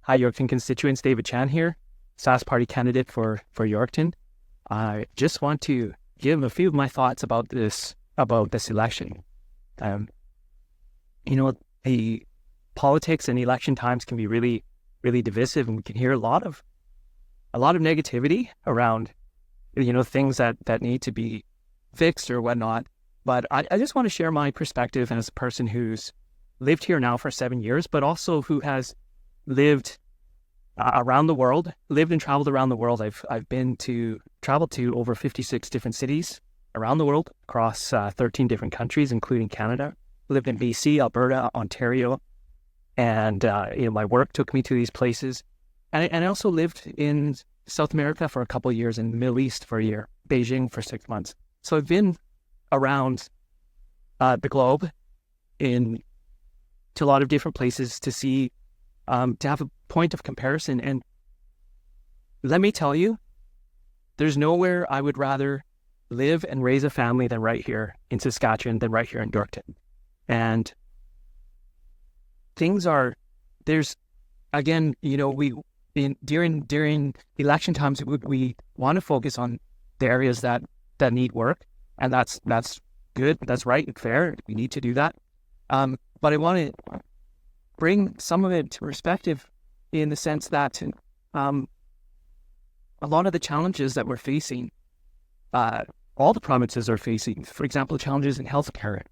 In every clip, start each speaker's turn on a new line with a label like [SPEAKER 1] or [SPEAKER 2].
[SPEAKER 1] Hi, Yorkton constituents. David Chan here, Sask Party candidate for Yorkton. I just want to give a few of my thoughts about this election. Um, the politics and election times can be really, really divisive, and we can hear a lot of negativity around, things that need to be fixed or whatnot. But I just want to share my perspective as a person who's lived here now for 7 years, but also who has lived around the world, lived and traveled around the world. I've traveled to over 56 different cities around the world, across 13 different countries, including Canada. Lived in BC, Alberta, Ontario, and my work took me to these places. And I also lived in South America for a couple of years, in the Middle East for a year, Beijing for 6 months. So I've been around the globe to a lot of different places to see, to have a point of comparison. And let me tell you, there's nowhere I would rather live and raise a family than right here in Saskatchewan, than right here in Yorkton. And during election times, we want to focus on the areas that need work, and that's good, that's right and fair. We need to do that. But I want to bring some of it to perspective in the sense that a lot of the challenges that we're facing, all the provinces are facing, for example, challenges in healthcare,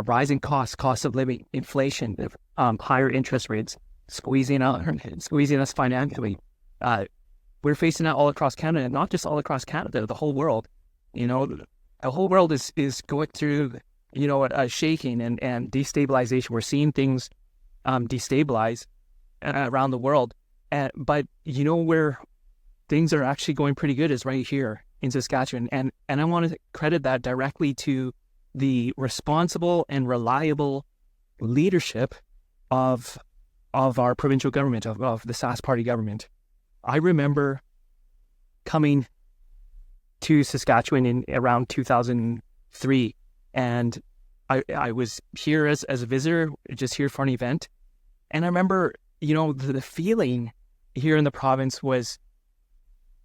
[SPEAKER 1] rising cost of living, inflation, higher interest rates, squeezing us financially. We're facing that all across Canada, not just all across Canada, the whole world. The whole world is going through, a shaking and destabilization. We're seeing things destabilize around the world. But where things are actually going pretty good is right here in Saskatchewan. And I want to credit that directly to the responsible and reliable leadership of our provincial government, of the Sask Party government. I remember coming to Saskatchewan in around 2003, and I was here as a visitor, just here for an event. And I remember, the feeling here in the province was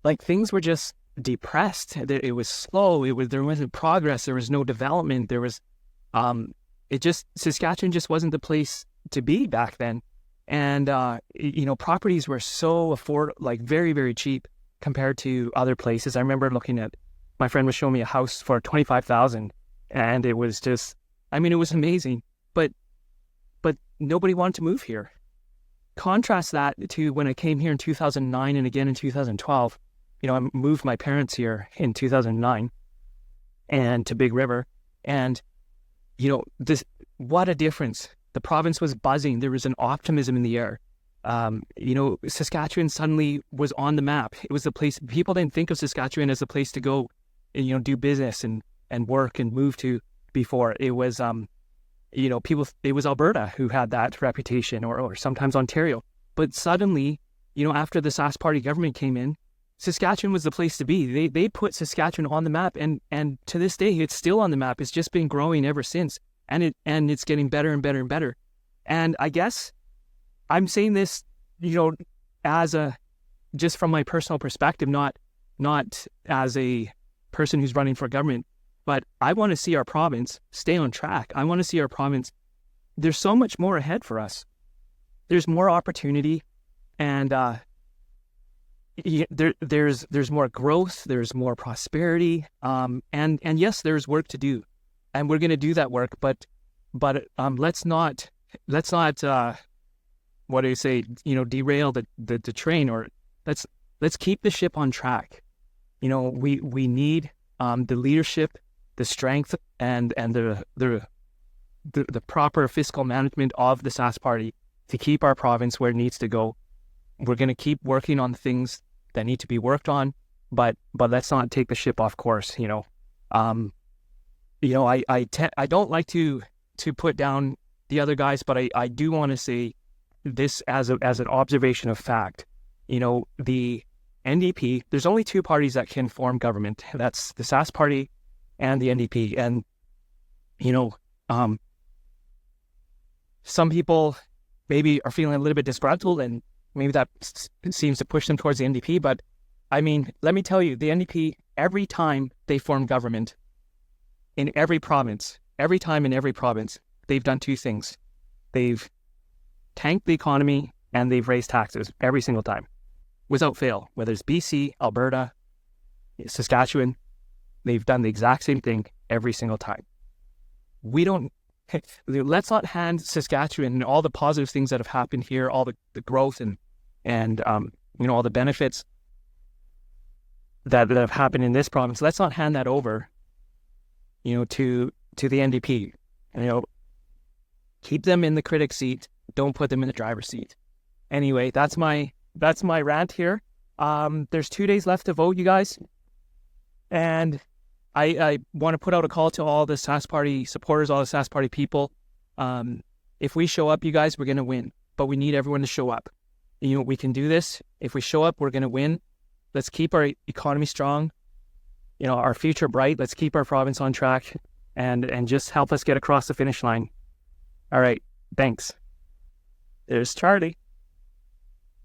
[SPEAKER 1] like things were just depressed. It was slow. There wasn't progress. There was no development. There was, Saskatchewan just wasn't the place to be back then. And, properties were so very, very cheap compared to other places. I remember my friend was showing me a house for $25,000, and it was just, it was amazing, but nobody wanted to move here. Contrast that to when I came here in 2009 and again in 2012. I moved my parents here in 2009 and to Big River, and what a difference. The province was buzzing. There was an optimism in the air. Saskatchewan suddenly was on the map. It was the place. People didn't think of Saskatchewan as a place to go and, do business and work and move to before. It was, it was Alberta who had that reputation, or sometimes Ontario. But suddenly, after the Sask Party government came in, Saskatchewan was the place to be. They put Saskatchewan on the map, and to this day, it's still on the map. It's just been growing ever since, and it's getting better and better and better. And I guess I'm saying this, just from my personal perspective, not as a person who's running for government, but I want to see our province stay on track. I want to see our province. There's so much more ahead for us. There's more opportunity, and there's more growth. There's more prosperity, and yes, there's work to do, and we're going to do that work. But let's not what do you say? Derail the train, or let's keep the ship on track. We need the leadership, the strength, and the proper fiscal management of the Sask Party to keep our province where it needs to go. We're going to keep working on things that need to be worked on, but let's not take the ship off course. I don't like to put down the other guys, but I do want to say this as an observation of fact. The NDP, there's only two parties that can form government. That's the Sask Party and the NDP. And, some people maybe are feeling a little bit disgruntled and maybe that seems to push them towards the NDP. But I mean, let me tell you, the NDP, every time they form government in every province, every time in every province, they've done two things. They've tanked the economy and they've raised taxes every single time, without fail. Whether it's BC, Alberta, Saskatchewan, they've done the exact same thing every single time. Let's not hand Saskatchewan and all the positive things that have happened here, all the growth and all the benefits that have happened in this province. Let's not hand that over, to the NDP. Keep them in the critic seat. Don't put them in the driver's seat. Anyway, that's my rant here. There's 2 days left to vote, you guys, and I want to put out a call to all the Sask Party supporters, all the Sask Party people. If we show up, you guys, we're going to win. But we need everyone to show up. We can do this. If we show up, we're going to win. Let's keep our economy strong, our future bright. Let's keep our province on track and just help us get across the finish line. All right. Thanks. There's Charlie.